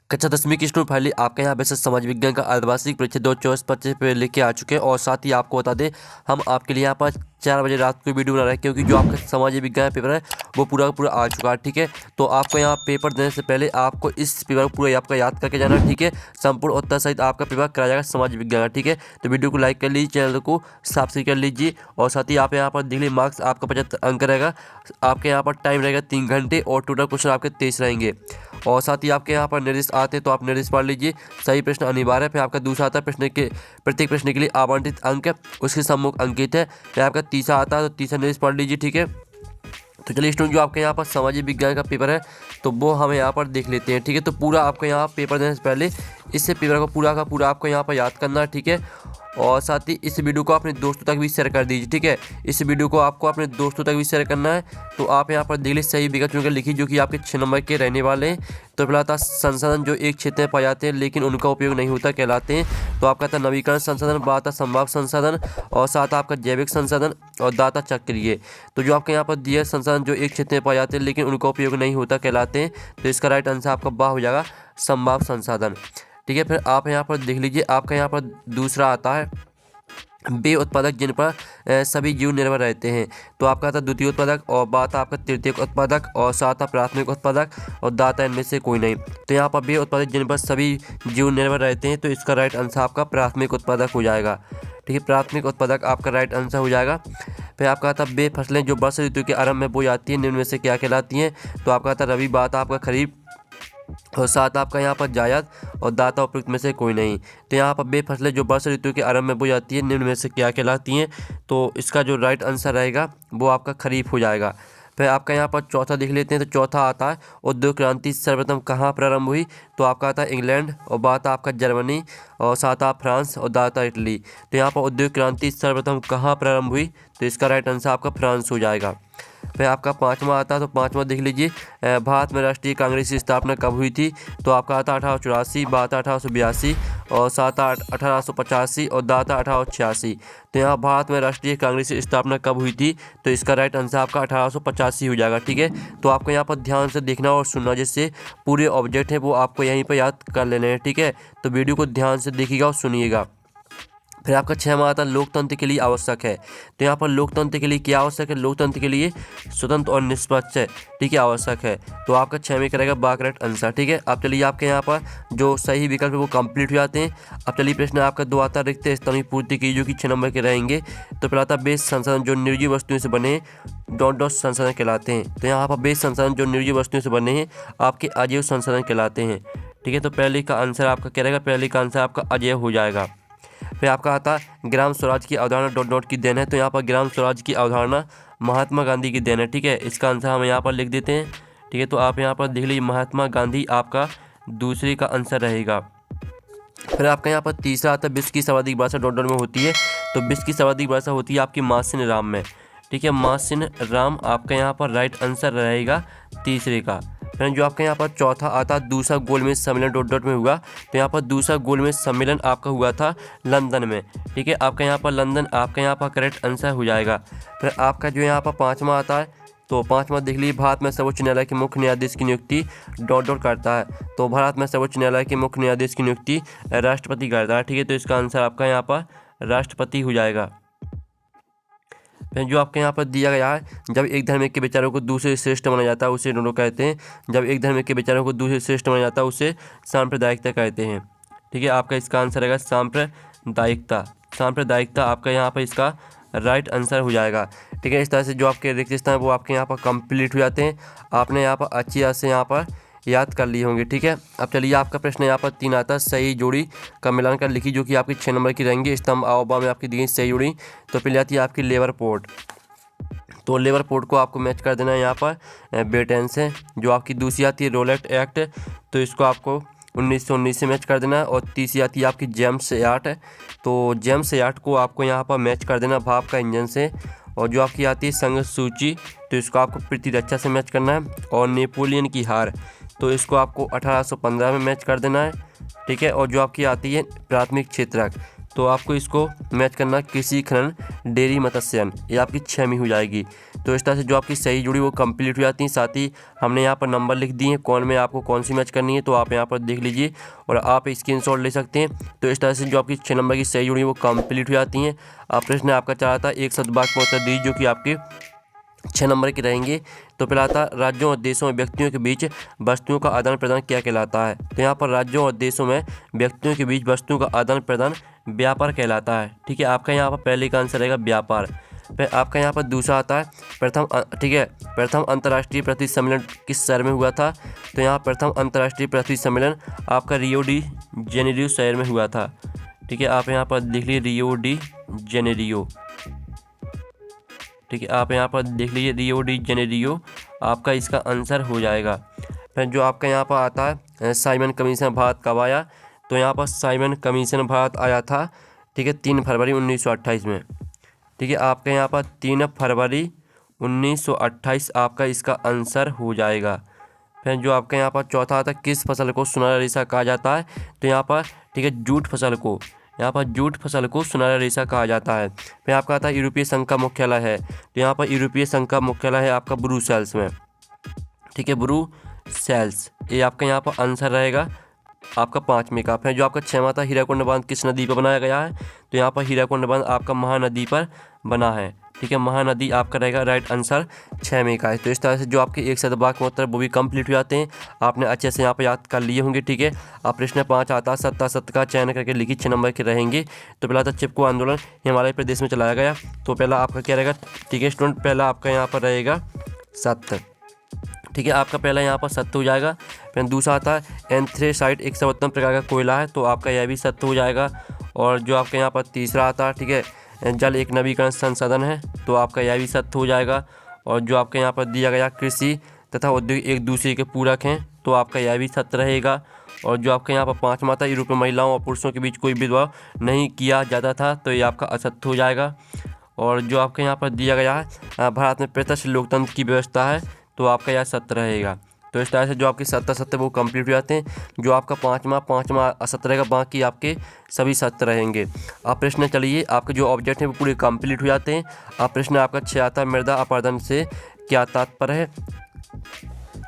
कक्षा 10वीं की स्टूडेंट फाइनली आपके यहाँ वैसे समाज विज्ञान का अर्धवार्षिक परीक्षा 2024-25 पे लेके आ चुके हैं। और साथ ही आपको बता दें, हम आपके लिए यहाँ पर 4 बजे रात को वीडियो बना रहे हैं, क्योंकि जो आपका समाज विज्ञान पेपर है वो पूरा का पूरा आ चुका है। ठीक है, तो आपको यहाँ पेपर देने से पहले आपको इस पेपर को पूरा आपका याद करके जाना है। ठीक है, संपूर्ण उत्तर सहित आपका पेपर कराया जाएगा समाज विज्ञान का। ठीक है, तो वीडियो को लाइक कर लीजिए, चैनल को सब्सक्राइब कर लीजिए। और साथ ही आप यहाँ पर देख लीजिए, मार्क्स आपका 75 अंक रहेगा। आपके यहाँ पर टाइम रहेगा 3 घंटे और टोटल क्वेश्चन आपके 23 रहेंगे। और साथ ही आपके यहाँ पर निर्देश आते हैं तो आप निर्देश पढ़ लीजिए। सही प्रश्न अनिवार्य है। फिर आपका दूसरा आता है प्रश्न के प्रत्येक प्रश्न के लिए आवंटित अंक उसके सम्मुख अंकित है। फिर आपका तीसरा आता है तो तीसरा निर्देश पढ़ लीजिए। ठीक है, तो चलिए स्टूडेंट, जो आपके यहाँ पर सामाजिक विज्ञान का पेपर है तो वो हम यहाँ पर देख लेते हैं। ठीक है, तो पूरा आपको यहाँ पेपर देने से पहले इससे पेपर को पूरा का पूरा आपको यहाँ पर याद करना है। ठीक है, और साथ ही इस वीडियो को अपने दोस्तों तक भी शेयर कर दीजिए। ठीक है, इस वीडियो को आपको अपने दोस्तों तक भी शेयर करना है। तो आप यहाँ पर दिल्ली सही विकल्प चुनकर लिखिए, जो कि आपके 6 नंबर के रहने वाले हैं। तो पहला था संसाधन जो एक क्षेत्र में पाए जाते हैं लेकिन उनका उपयोग नहीं होता, कहलाते हैं। तो आपका था नवीकरण संसाधन, बात संभाव्य संसाधन, और साथ आपका जैविक संसाधन और दाता चक्रीय। तो जो आपके यहाँ पर दिया संसाधन जो एक क्षेत्र में पाए जाते हैं लेकिन उनका उपयोग नहीं होता, कहलाते हैं। तो इसका राइट आंसर आपका बा हो जाएगा, संभाव्य संसाधन। ठीक है, फिर आप यहाँ पर देख लीजिए, आपका यहाँ पर दूसरा आता है बे उत्पादक जिन पर सभी जीव निर्भर रहते हैं। तो आपका था द्वितीय उत्पादक, और बात आपका तृतीयक उत्पादक, और साथ प्राथमिक उत्पादक, और दाता इनमें से कोई नहीं। तो यहाँ पर बे उत्पादक जिन पर सभी जीव निर्भर रहते हैं, तो इसका राइट आंसर आपका प्राथमिक उत्पादक हो जाएगा। ठीक है, प्राथमिक उत्पादक आपका राइट आंसर हो जाएगा। फिर आपका था बे फसलें जो वर्षा ऋतु के आरंभ में बोई जाती हैं, निम्न में से क्या कहलाती हैं। तो आपका था रबी, बात आपका खरीफ, और साथ आपका यहाँ पर जायद, और दाता उपयुक्त में से कोई नहीं। तो यहाँ पर बे फसलें जो वर्षा ऋतु के आरंभ में बोई जाती है, निम्न में से क्या कहलाती हैं। तो इसका जो राइट आंसर रहेगा वो आपका खरीफ हो जाएगा। फिर आपका यहाँ पर चौथा देख लेते हैं। तो चौथा आता है उद्योग क्रांति सर्वप्रथम कहाँ प्रारंभ हुई। तो आपका आता है इंग्लैंड, और बात आपका जर्मनी, और साथ आप फ्रांस, और दाता इटली। तो यहाँ पर उद्योग क्रांति सर्वप्रथम कहाँ प्रारंभ हुई, तो इसका राइट आंसर आपका फ्रांस हो जाएगा। फिर आपका पाँचवा आता है। तो पाँचवा देख लीजिए, भारत में राष्ट्रीय कांग्रेस की स्थापना कब हुई थी। तो आपका आता 1884, बात 1882, और सात 1885, और दाता 1886। तो यहाँ भारत में राष्ट्रीय कांग्रेस की स्थापना कब हुई थी, तो इसका राइट आंसर आपका 1885 हो जाएगा। ठीक है, तो आपको यहाँ पर ध्यान से देखना और सुनना, जिससे पूरे ऑब्जेक्ट है वो आपको यहीं पर याद कर लेने हैं। ठीक है, तो वीडियो को ध्यान से देखिएगा और सुनिएगा। फिर आपका 6वां आता लोकतंत्र के लिए आवश्यक है। तो यहाँ पर लोकतंत्र के लिए क्या आवश्यक है, लोकतंत्र के लिए स्वतंत्र और निष्पक्ष है। ठीक है, आवश्यक है। तो आपका 6वें करेगा बा करेक्ट आंसर। ठीक है, अब चलिए आपके यहाँ पर जो सही विकल्प है वो कंप्लीट हो जाते हैं। अब चलिए प्रश्न आपका 2 आता रिक्त स्थानों की पूर्ति की, जो कि 6 नंबर के रहेंगे। तो पहला आता बेस संसाधन जो निर्जीव वस्तुओं से बने डॉट डॉट संसाधन कहलाते हैं। तो यहाँ पर बेस संसाधन जो निर्जीव वस्तुओं से बने हैं आपके अजैव संसाधन कहलाते हैं। ठीक है, तो पहले का आंसर आपका क्या रहेगा, पहले का आंसर आपका अजैव हो जाएगा। फिर आपका आता ग्राम स्वराज की अवधारणा डॉट डॉट की देन है। तो यहाँ पर ग्राम स्वराज की अवधारणा महात्मा गांधी की देन है। ठीक है, इसका आंसर हम यहाँ पर लिख देते हैं। ठीक है, तो आप यहाँ पर देख लीजिए, महात्मा गांधी आपका दूसरे का आंसर रहेगा। फिर आपका यहाँ पर तीसरा आता है विश्व की सर्वाधिक भाषा डॉट डॉट में होती है। तो विश्व की सर्वाधिक भाषा होती है आपकी मासिन राम में। ठीक है, मासिन राम आपका यहाँ पर राइट आंसर रहेगा तीसरे का। फिर जो आपके यहाँ पर चौथा आता दूसरा गोलमेज सम्मेलन डॉट डॉट में हुआ। तो यहाँ पर दूसरा गोलमेज सम्मेलन आपका हुआ था लंदन में। ठीक है, आपका यहाँ पर लंदन आपका यहाँ पर करेक्ट आंसर हो जाएगा। फिर आपका जो यहाँ पर 5वां आता है। तो 5वां देख लीजिए, भारत में सर्वोच्च न्यायालय के मुख्य न्यायाधीश की नियुक्ति डॉट डॉट करता है। तो भारत में सर्वोच्च न्यायालय के मुख्य न्यायाधीश की नियुक्ति राष्ट्रपति करता है। ठीक है, तो इसका आंसर आपका यहाँ पर राष्ट्रपति हो जाएगा। फिर जो आपके यहाँ पर दिया गया है, जब एक धर्म के विचारों को दूसरे श्रेष्ठ माना जाता है उसे दोनों कहते हैं। जब एक धर्म के विचारों को दूसरे श्रेष्ठ माना जाता है उसे सांप्रदायिकता कहते हैं। ठीक है, आपका इसका आंसर रहेगा सांप्रदायिकता। सांप्रदायिकता आपका यहाँ पर इसका राइट आंसर हो जाएगा। ठीक है, इस तरह से जो आपके रिक्त स्थान वो आपके यहाँ पर कंप्लीट हो जाते हैं। आपने यहाँ पर अच्छी तरह से यहाँ पर याद कर लिए होंगे। ठीक है, अब चलिए आपका प्रश्न यहाँ पर 3 आता है सही जोड़ी का मिलान कर लिखी, जो कि आपकी 6 नंबर की रहेंगी। स्तंभ आवबा में आपकी दी सही जोड़ी। तो पहले आती है आपकी लेबर पोर्ट। तो लेबर पोर्ट को आपको मैच कर देना है यहाँ पर ब्रिटेन से। जो आपकी दूसरी आती है रोलेट एक्ट, तो इसको आपको 1919 से मैच कर देना है। और तीसरी आती है आपकी जेम्स यार्ड। तो जेम्स यार्ड को आपको यहाँ पर मैच कर देना भाप का इंजन से। और जो आपकी आती है संघ सूची, तो इसको आपको प्रतिरक्षा से मैच करना है। और नेपोलियन की हार, तो इसको आपको 1815 में मैच कर देना है। ठीक है, और जो आपकी आती है प्राथमिक क्षेत्रक, तो आपको इसको मैच करना कृषि खनन डेयरी मत्स्यन, ये आपकी 6वीं हो जाएगी। तो इस तरह से जो आपकी सही जुड़ी वो कंप्लीट हो जाती हैं। साथ ही हमने यहाँ पर नंबर लिख दिए हैं कौन में आपको कौन सी मैच करनी है, तो आप यहाँ पर देख लीजिए और आप स्क्रीनशॉट ले सकते हैं। तो इस तरह से जो आपकी 6 नंबर की सही जुड़ी वो कंप्लीट हो जाती हैं। अब प्रश्न आपका चला था एक शब्दवाक्य में उत्तर दीजिए, जो कि आपके 6 नंबर के रहेंगे। तो पहला आता राज्यों और देशों में व्यक्तियों के बीच वस्तुओं का आदान प्रदान क्या कहलाता है। तो यहाँ पर राज्यों और देशों में व्यक्तियों के बीच वस्तुओं का आदान प्रदान व्यापार कहलाता है। ठीक है, आपका यहाँ पर पहले का आंसर रहेगा व्यापार। फिर आपका यहाँ पर दूसरा आता है प्रथम अंतर्राष्ट्रीय पृथ्वी सम्मेलन किस शहर में हुआ था। तो यहाँ प्रथम अंतर्राष्ट्रीय पृथ्वी सम्मेलन आपका रियो डी जेनेरियो शहर में हुआ था। ठीक है, आप यहाँ पर देख लीजिए रियो डी जेनेरियो। ठीक है, आप यहाँ पर देख लीजिए रियो डी जेनेरियो आपका इसका आंसर हो जाएगा। फिर जो आपका यहाँ पर आता है साइमन कमीशन भारत कब आया। तो यहाँ पर साइमन कमीशन भारत आया था, ठीक है, 3 फरवरी 1928 में। ठीक है, आपके यहाँ पर 3 फरवरी 1928 आपका इसका आंसर हो जाएगा। फिर जो आपके यहाँ पर चौथा आता है किस फसल को सुनहरा रेशा कहा जाता है। तो यहाँ पर ठीक है जूट फसल को, यहाँ पर जूट फसल को सुनहरा रेशा कहा जाता है। फिर आपका आता है यूरोपीय संघ का मुख्यालय है। तो यहाँ पर यूरोपीय संघ का मुख्यालय है आपका ब्रुसेल्स में। ठीक है, ब्रुसेल्स, ये आपका यहाँ पर आंसर रहेगा आपका 5वें का। फिर जो आपका 6वां था हीराकुंड बांध किस नदी पर बनाया गया है। तो यहाँ पर हीराकुंड बांध आपका महानदी पर बना है। ठीक है, महानदी आपका रहेगा राइट आंसर 6वें का है। तो इस तरह से जो आपके एक शतवाक्य में उत्तर वो भी कंप्लीट हो जाते हैं, आपने अच्छे से यहाँ पर याद कर लिए होंगे। ठीक है, अब प्रश्न 5 आता है सत्ता सत्य का चयन करके लिखिए 6 नंबर के रहेंगे। तो पहला था चिपको आंदोलन हिमालय प्रदेश में चलाया गया। तो पहला आपका क्या रहेगा, ठीक है स्टूडेंट, पहला आपका यहाँ पर रहेगा सत्य। ठीक है, आपका पहला यहाँ पर सत्य हो जाएगा। फिर दूसरा आता है एंथ्रेसाइट एक सर्वोत्तम प्रकार का कोयला है। तो आपका यह भी सत्य हो जाएगा। और जो आपके यहाँ पर तीसरा आता है, ठीक है, जल एक नवीकरण संसाधन है। तो आपका यह भी सत्य हो जाएगा। और जो आपके यहाँ पर दिया गया कृषि तथा उद्योग एक दूसरे के पूरक हैं। तो आपका यह भी सत्य रहेगा। और जो आपके यहाँ पर 5वां था यूरोप में महिलाओं और पुरुषों के बीच कोई भेदभाव नहीं किया जाता था। तो ये आपका असत्य हो जाएगा। और जो आपके यहाँ पर दिया गया है भारत में प्रत्यक्ष लोकतंत्र की व्यवस्था है। तो आपका यह सत्य रहेगा। तो इस तरह से जो आपके सत्य वो कंप्लीट हो जाते हैं। जो आपका पाँचवा असत्य रहेगा, बाकी आपके सभी सत्य रहेंगे। आप प्रश्न चलिए, आपके जो ऑब्जेक्ट हैं वो पूरे कंप्लीट हो जाते हैं। आप प्रश्न आपका 6 आता है मृदा अपरदन से क्या तात्पर्य है।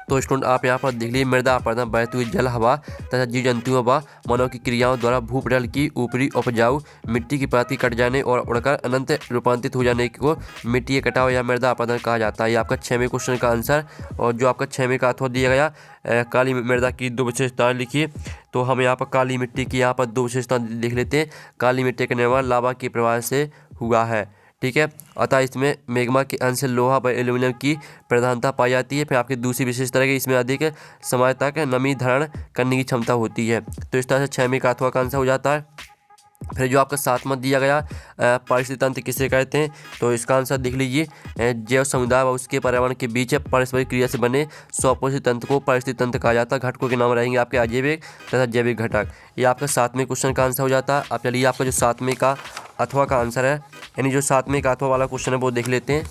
तो स्टूडेंट आप यहाँ पर देख लीजिए मृदा अपरदन बहती हुई जल, हवा तथा जीव जंतुओं व मानव की क्रियाओं द्वारा भूपटल की ऊपरी उपजाऊ मिट्टी की परत कट जाने और उड़कर अनंत रूपांतरित हो जाने को मिट्टी के कटाव या मृदा अपरदन कहा जाता है। ये आपका 6वें क्वेश्चन का आंसर। और जो आपका 6वें का अथवा दिया गया काली मृदा की 2 विशेषताएं लिखिए। तो हम यहाँ पर काली मिट्टी की यहाँ पर 2 विशेषताएं लिख लेते हैं। काली मिट्टी का निर्माण लावा के प्रवाह से हुआ है। ठीक है, अतः इसमें मैग्मा के अंश लोहा व एल्यूमिनियम की प्रधानता पाई जाती है। फिर आपकी दूसरी विशेषता है कि इसमें अधिक समय तक नमी धारण करने की क्षमता होती है। तो इस तरह से 6वें का अथवा का आंसर हो जाता है। फिर जो आपका 7वां दिया गया पारिस्थितिक तंत्र किसे कहते हैं। तो इसका आंसर देख लीजिए जैव समुदाय व उसके पर्यावरण के बीच पारस्परिक क्रिया से बने स्वापोषित तंत्र को पारिस्थितिक तंत्र कहा जाता है। घटकों के नाम रहेंगे आपके अजैविक तथा जैविक घटक। ये आपका 7वें क्वेश्चन का आंसर हो जाता है। अब चलिए आपका जो 7वें का अथवा का आंसर है, यानी जो 7वें का अथवा वाला क्वेश्चन है वो देख लेते हैं।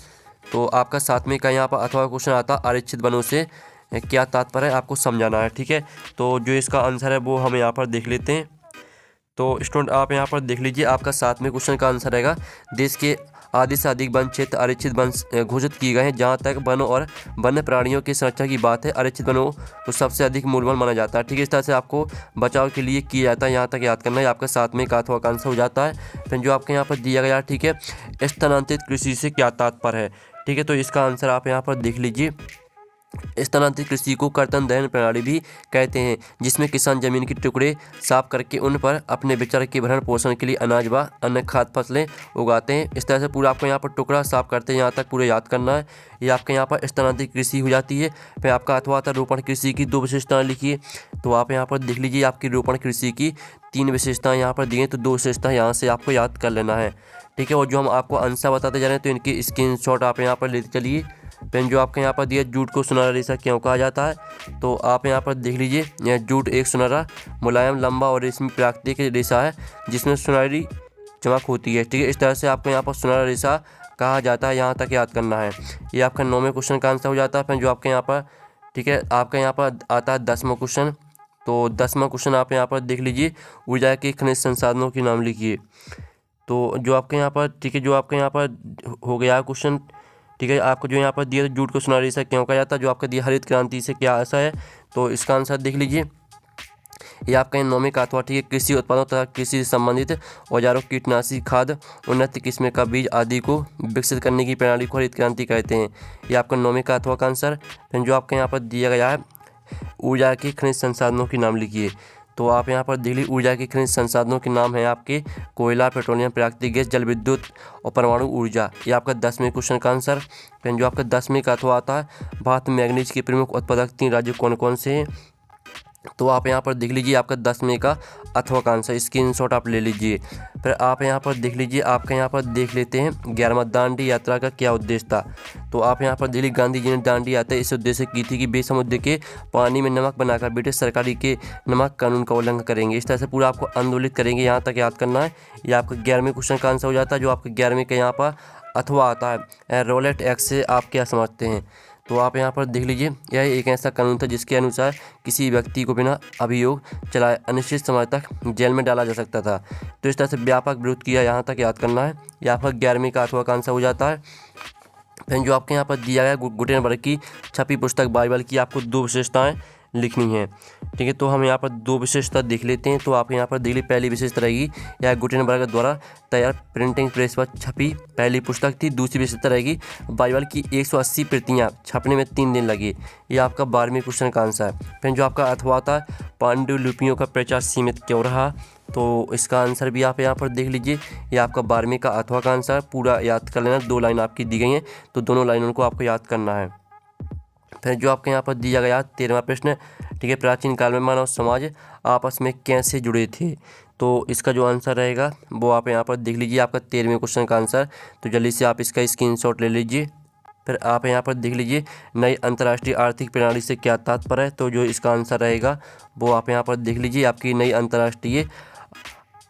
तो आपका 7वें का यहाँ पर अथवा क्वेश्चन आता है आरक्षित वनों से क्या तात्पर्य है, आपको समझाना है। ठीक है, तो जो इसका आंसर है वो हम यहाँ पर देख लेते हैं। तो स्टूडेंट आप यहाँ पर देख लीजिए, आपका 7वें क्वेश्चन का आंसर रहेगा देश के आधे से अधिक वन क्षेत्र आरक्षित वन घोषित किए गए हैं। जहाँ तक वनों और वन्य प्राणियों की संरक्षण की बात है, आरक्षित वनों को सबसे अधिक मूल्यवान माना जाता है। ठीक है, इस तरह से आपको बचाव के लिए किया जाता है, यहाँ तक याद करना है। आपका 7वें का अथवा का आंसर हो जाता है। फिर जो आपके यहाँ पर दिया गया, ठीक है, स्थानांतरित कृषि से क्या तात्पर्य है। ठीक है, तो इसका आंसर आप यहाँ पर देख लीजिए। स्थानांतरित कृषि को कर्तन दहन प्रणाली भी कहते हैं, जिसमें किसान जमीन के टुकड़े साफ करके उन पर अपने विचार के भरण पोषण के लिए अनाज व अन्य खाद्य फसलें उगाते हैं। इस तरह से पूरा आपको यहाँ पर टुकड़ा साफ करते हैं, यहाँ तक पूरे याद करना है। ये आपके यहाँ पर स्थानांतरित कृषि हो जाती है। फिर आपका अथवा आता है रोपण कृषि की 2 विशेषताएं लिखिए। तो आप यहाँ पर देख लीजिए आपकी रोपण कृषि की 3 विशेषताएं यहाँ पर दी हैं, तो 2 विशेषताएं यहाँ से आपको याद कर लेना है। ठीक है, और जो हम आपको आंसर बताते जा रहे हैं तो इनकी स्क्रीनशॉट आप यहाँ पर लेते चलिए। पेन जो आपके यहाँ पर दिया जूट को सुनहरा रेशा क्यों कहा जाता है। तो आप यहाँ पर देख लीजिए, यह जूट एक सुनहरा मुलायम लंबा और रेशमी प्राकृतिक रेशा है जिसमें सुनहरी चमक होती है। ठीक है, इस तरह से आपको यहाँ पर सुनहरा रेशा कहा जाता है, यहाँ तक याद करना है। ये आपका 9वें क्वेश्चन का आंसर हो जाता है। फिर जो आपके यहाँ पर, ठीक है, आपका यहाँ पर आता है 10वां क्वेश्चन। तो 10वां क्वेश्चन आप यहाँ पर देख लीजिए, ऊर्जा के खनिज संसाधनों के नाम लिखिए। तो जो आपके यहाँ पर, ठीक है, जो आपके यहाँ पर हो गया क्वेश्चन, ठीक है, आपको जो यहाँ पर दिया जूट को सुनहरी रेशा क्यों कहा जाता है, जो आपका दिया हरित क्रांति से क्या ऐसा है, तो इसका आंसर देख लीजिए। ये आपका 9वीं का अथवा, ठीक है, कृषि उत्पादों तथा कृषि से संबंधित औजारों, कीटनाशी, खाद, उन्नत किस्म का बीज आदि को विकसित करने की प्रणाली को हरित क्रांति कहते हैं। ये आपका 9वीं का अथवा का आंसर। फिर जो आपके यहाँ पर दिया गया है, ऊर्जा के खनिज संसाधनों के नाम लिखिए। तो आप यहाँ पर देख लीजिए, ऊर्जा के खनिज संसाधनों के नाम है आपके कोयला, पेट्रोलियम, प्राकृतिक गैस, जल विद्युत और परमाणु ऊर्जा। ये आपका 10वें क्वेश्चन का आंसर। फिर जो आपका 10वें का अथवा आता है, भारत में मैग्नीज के प्रमुख उत्पादक 3 राज्य कौन कौन से हैं, तो आप यहाँ पर देख लीजिए आपका 10वें का अथवा का आंसर, स्क्रीनशॉट आप ले लीजिए। फिर आप यहाँ पर देख लीजिए, आपके यहाँ पर देख लेते हैं 11वां दांडी यात्रा का क्या उद्देश्य था। तो आप यहाँ पर दिल्ली गांधी जी ने दांडी यात्रा इस उद्देश्य की थी कि वे समुद्र के पानी में नमक बनाकर ब्रिटिश सरकारी के नमक कानून का उल्लंघन करेंगे। इस तरह से पूरा आपको आंदोलित करेंगे, यहाँ तक याद करना है। ये आपका 11वें क्वेश्चन का आंसर हो जाता है। जो आपका 11वें का यहाँ पर अथवा आता है, रोलेट एक्ट से आप क्या समझते हैं, तो आप यहाँ पर देख लीजिए, यह एक ऐसा कानून था जिसके अनुसार किसी व्यक्ति को बिना अभियोग चलाए अनिश्चित समय तक जेल में डाला जा सकता था। तो इस तरह से व्यापक विरोध किया, यहाँ तक याद करना है। यह आपका 11वीं का अथवा का आंसर हो जाता है। फिर जो आपके यहाँ पर दिया गया गुटेनबर्ग की छपी पुस्तक बाइबल की आपको 2 विशेषताएं लिखनी है। ठीक है, तो हम यहाँ पर 2 विशेषता देख लेते हैं। तो आप यहाँ पर देख लीजिए, पहली विशेषता रहेगी, यह गुटेनबर्ग द्वारा तैयार प्रिंटिंग प्रेस पर छपी पहली पुस्तक थी। दूसरी विशेषता रहेगी, बाइबल की 180 प्रतियाँ छपने में 3 दिन लगे। ये आपका 12वें क्वेश्चन का आंसर है। फिर जो आपका अथवा था, पांडुलिपियों का प्रचार सीमित क्यों रहा, तो इसका आंसर भी आप यहाँ पर देख लीजिए। ये आपका 12वें का अथवा का आंसर, पूरा याद कर लेना। 2 लाइन आपकी दी गई हैं, तो दोनों लाइनों को आपको याद करना है। फिर जो आपके यहाँ पर दिया गया 13वां प्रश्न, ठीक है, प्राचीन काल में मानव समाज आपस में कैसे जुड़े थे, तो इसका जो आंसर रहेगा वो आप यहाँ पर देख लीजिए, आपका 13वें क्वेश्चन का आंसर। तो जल्दी से आप इसका स्क्रीनशॉट ले लीजिए। फिर आप यहाँ पर देख लीजिए, नई अंतर्राष्ट्रीय आर्थिक प्रणाली से क्या तात्पर्य है, तो जो इसका आंसर रहेगा वो आप यहाँ पर देख लीजिए, आपकी नई अंतर्राष्ट्रीय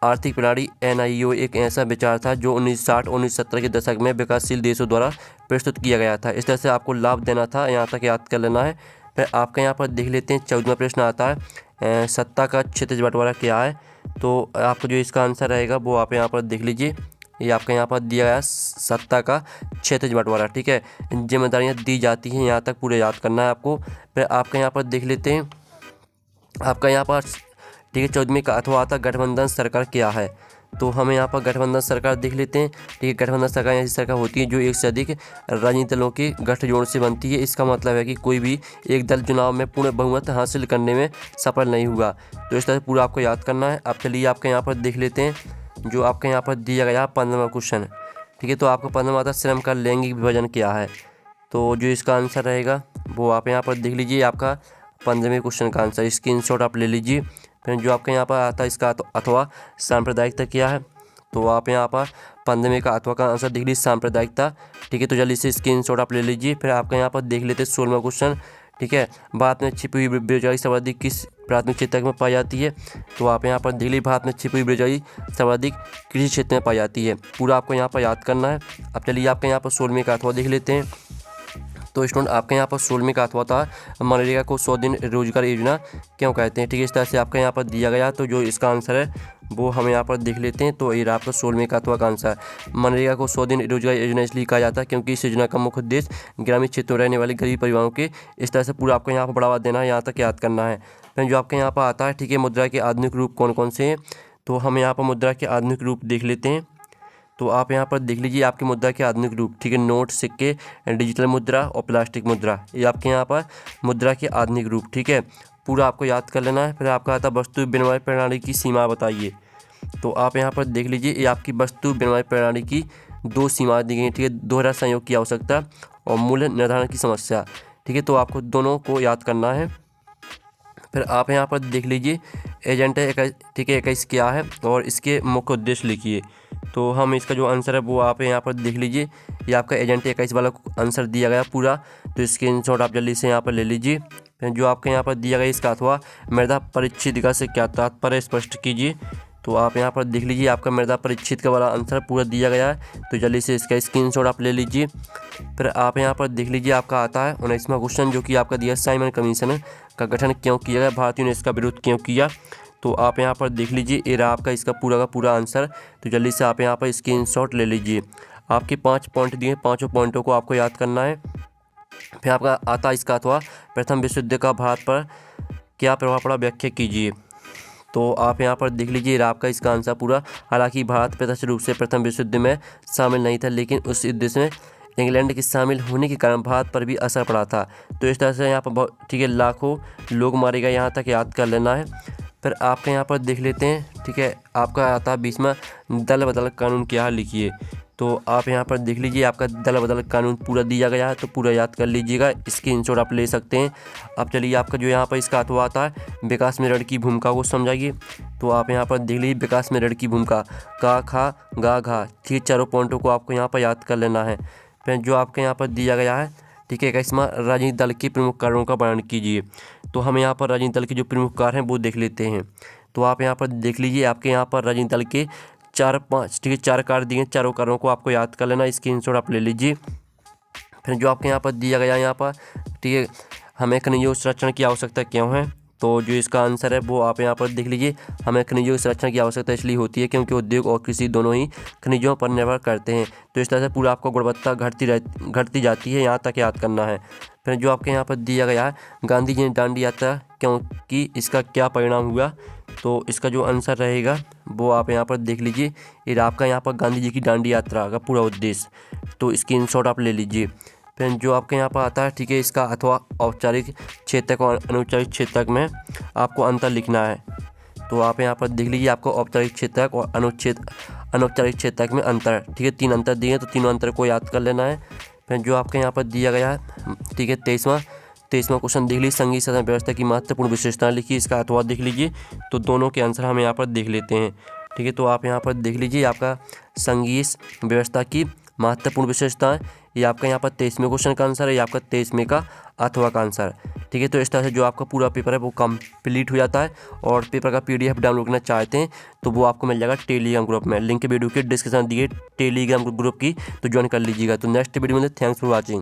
आर्थिक प्रणाली NIO एक ऐसा विचार था जो 1960-1970 के दशक में विकासशील देशों द्वारा प्रस्तुत किया गया था। इस तरह से आपको लाभ देना था, यहाँ तक याद कर लेना है। फिर आपका यहाँ पर देख लेते हैं 14वां प्रश्न आता है, सत्ता का क्षितिज बंटवारा क्या है, तो आपको जो इसका आंसर रहेगा वो आप यहाँ पर देख लीजिए। ये आपका यहाँ पर दिया गया सत्ता का क्षितिज बंटवारा। ठीक है, जिम्मेदारियाँ दी जाती हैं, यहाँ तक पूरे याद करना है आपको। फिर आपका यहाँ पर देख लेते हैं, आपका यहाँ पर ठीक है 14वें का अथवा आता, गठबंधन सरकार क्या है, तो हमें यहाँ पर गठबंधन सरकार देख लेते हैं। ठीक है, गठबंधन सरकार ऐसी सरकार होती है जो एक से अधिक राजनीतिक दलों के गठजोड़ से बनती है। इसका मतलब है कि कोई भी एक दल चुनाव में पूर्ण बहुमत हासिल करने में सफल नहीं हुआ। तो इस तरह से पूरा आपको याद करना है। अब चलिए आपके यहाँ पर देख लेते हैं, जो आपके यहाँ पर दिया गया 15वां क्वेश्चन। ठीक है, तो आपको 15वां आता, श्रम का लैंगिक विभाजन क्या है, तो जो इसका आंसर रहेगा वो आप यहाँ पर देख लीजिए, आपका 15वें क्वेश्चन का आंसर, स्क्रीनशॉट आप ले लीजिए। फिर जो आपके यहाँ पर आता है इसका अथवा सांप्रदायिकता क्या है, तो आप यहाँ पर 15वें का अथवा का आंसर देख लीजिए, सांप्रदायिकता। ठीक है, तो जल्दी से स्क्रीनशॉट आप ले लीजिए। फिर आपका यहाँ पर देख लेते हैं 16वां क्वेश्चन। ठीक है, भारत में छिपी हुई बेरोजगारी सर्वाधिक किस प्राथमिक क्षेत्र में पाई जाती है, तो आप यहाँ पर देख लीजिए, भारत में छिपी हुई बेरोजगारी सर्वाधिक कृषि क्षेत्र में पाई जाती है। पूरा आपको यहाँ पर याद करना है। अब चलिए आपके यहाँ पर 16वें का अथवा देख लेते हैं। तो स्टूडेंट आपके यहाँ पर 16वें का अथवा था, मनरेगा को 100 दिन रोजगार योजना क्यों कहते हैं। ठीक है, इस तरह से आपका यहाँ पर दिया गया। तो जो इसका आंसर है वो हम यहाँ पर देख लेते हैं। तो ये आपका 16वें का अथवा का आंसर, मनरेगा को 100 दिन रोजगार योजना इसलिए कहा जाता है क्योंकि इस योजना का मुख्य उद्देश्य ग्रामीण क्षेत्रों में रहने वाले गरीब परिवारों के, इस तरह से पूरा आपको यहाँ पर बढ़ावा देना है, यहाँ तक याद करना है। फिर जो आपके यहाँ पर आता है, ठीक है, मुद्रा के आधुनिक रूप कौन कौन से हैं, तो हम यहाँ पर मुद्रा के आधुनिक रूप देख लेते हैं। तो आप यहाँ पर देख लीजिए, आपकी मुद्रा के आधुनिक रूप, ठीक है, नोट, सिक्के, डिजिटल मुद्रा और प्लास्टिक मुद्रा, ये आपके यहाँ पर मुद्रा के आधुनिक रूप। ठीक है, पूरा आपको याद कर लेना है। फिर आपका आता है वस्तु विनिमय प्रणाली की सीमा बताइए, तो आप यहाँ पर देख लीजिए, ये आपकी वस्तु विनिमय प्रणाली की 2 सीमा दी गई। ठीक है, दोहरा संयोग की आवश्यकता और मूल्य निर्धारण की समस्या। ठीक है, तो आपको दोनों को याद करना है। फिर आप यहाँ पर देख लीजिए, एजेंडा 21, ठीक है, 21 क्या है और इसके मुख्य उद्देश्य लिखिए। तो हम इसका जो आंसर है वो आप यहाँ पर देख लीजिए, ये आपका एजेंडा 21 वाला आंसर दिया गया पूरा। तो स्क्रीनशॉट आप जल्दी से यहाँ पर ले लीजिए। फिर जो आपके यहाँ पर दिया गया इसका अथवा मृदा परिच्छेदिका से क्या तात्पर्य स्पष्ट कीजिए, तो आप यहाँ पर देख लीजिए, आपका मृदा परिच्छेदिका वाला आंसर पूरा दिया गया है। तो जल्दी से इसका स्क्रीनशॉट आप ले लीजिए। फिर आप यहाँ पर देख लीजिए, आपका आता है 19वां क्वेश्चन, जो कि आपका दिया साइमन कमीशन का गठन क्यों किया गया, भारतीयों ने इसका विरोध क्यों किया, तो आप यहाँ पर देख लीजिए, ये रहा आपका इसका पूरा का पूरा आंसर। तो जल्दी से आप यहाँ पर स्क्रीनशॉट ले लीजिए। आपके 5 पॉइंट दिए, 5 पॉइंटों को आपको याद करना है। फिर आपका आता इसका अथवा प्रथम विश्व युद्ध का भारत पर क्या प्रभाव पड़ा, व्याख्या कीजिए। तो आप यहाँ पर देख लीजिए आपका इसका आंसर पूरा। हालांकि भारत प्रत्यक्ष रूप से प्रथम विश्व युद्ध में शामिल नहीं था, लेकिन उस युद्ध में इंग्लैंड के शामिल होने के कारण भारत पर भी असर पड़ा था। तो इस तरह से यहाँ पर ठीक है लाखों लोग मारे गए, यहाँ तक याद कर लेना है। फिर आपके यहाँ पर देख लेते हैं, ठीक है, आपका आता है 20वां दल बदल कानून क्या लिखिए। तो आप यहाँ पर देख लीजिए आपका दल बदल कानून पूरा दिया गया है, तो पूरा याद कर लीजिएगा, स्क्रीनशॉट आप ले सकते हैं। अब चलिए आपका जो यहाँ पर इसका अथवा आता है विकास में ऋण की भूमिका को समझाइए। तो आप यहाँ पर देख लीजिए विकास में ऋण की भूमिका का खा गा घा, ठीक, चारों पॉइंटों को आपको यहाँ पर याद कर लेना है। फिर जो आपके यहाँ पर दिया गया है, ठीक है, 21वां राजनीतिक दल के प्रमुख कार्यों का वर्णन कीजिए। तो हम यहाँ पर राजनीतिक दल के जो प्रमुख कार्य हैं वो देख लेते हैं। तो आप यहाँ पर देख लीजिए आपके यहाँ पर राजनीतिक दल के 4-5, ठीक है, 4 कार्य दिए, चारों कार्यों को आपको याद कर लेना, स्क्रीनशॉट आप ले लीजिए। फिर जो आपके यहाँ पर दिया गया यहाँ पर, ठीक है, हमें खनिजों संरक्षण की आवश्यकता क्यों है। तो जो इसका आंसर है वो आप यहाँ पर देख लीजिए, हमें खनिजों संरक्षण की आवश्यकता इसलिए होती है क्योंकि उद्योग और कृषि दोनों ही खनिजों पर निर्भर करते हैं। तो इस तरह से पूरा आपको गुणवत्ता घटती जाती है, यहाँ तक याद करना है। फिर जो आपके यहाँ पर दिया गया है गांधी जी ने दांडी यात्रा क्योंकि इसका क्या परिणाम हुआ। तो इसका जो आंसर रहेगा वो आप यहाँ पर देख लीजिए, ये आपका यहाँ पर गांधी जी की दांडी यात्रा का पूरा उद्देश्य। तो स्क्रीनशॉट आप ले लीजिए। फिर जो आपके यहाँ पर आता है, ठीक है, इसका अथवा औपचारिक क्षेत्रक और अनौपचारिक क्षेत्रक में आपको अंतर लिखना है। तो आप यहाँ पर देख लीजिए आपको औपचारिक क्षेत्रक और अनौपचारिक क्षेत्रक में अंतर, ठीक है, 3 अंतर दिए, तो तीनों अंतर को याद कर लेना है। फिर जो आपके यहाँ पर दिया गया है, ठीक है, 23वां क्वेश्चन देख लीजिए, संघीय शासन व्यवस्था की महत्वपूर्ण विशेषताएं लिखिए, इसका अथवा देख लीजिए। तो दोनों के आंसर हम यहाँ पर देख लेते हैं, ठीक है। तो आप यहाँ पर देख लीजिए आपका संघीय व्यवस्था की महत्वपूर्ण विशेषताएं, ये आपका यहाँ पर 23वें क्वेश्चन का आंसर है, ये आपका 23वें का अथवा का आंसर, ठीक है। तो इस तरह से जो आपका पूरा पेपर है वो कंप्लीट हो जाता है। और पेपर का PDF डाउनलोड करना चाहते हैं तो वो आपको मिल जाएगा टेलीग्राम ग्रुप में, लिंक वीडियो के डिस्क्रिप्शन दिए टेलीग्राम ग्रुप की, तो ज्वाइन कर लीजिएगा। तो नेक्स्ट वीडियो में थैंक्स फॉर वॉचिंग।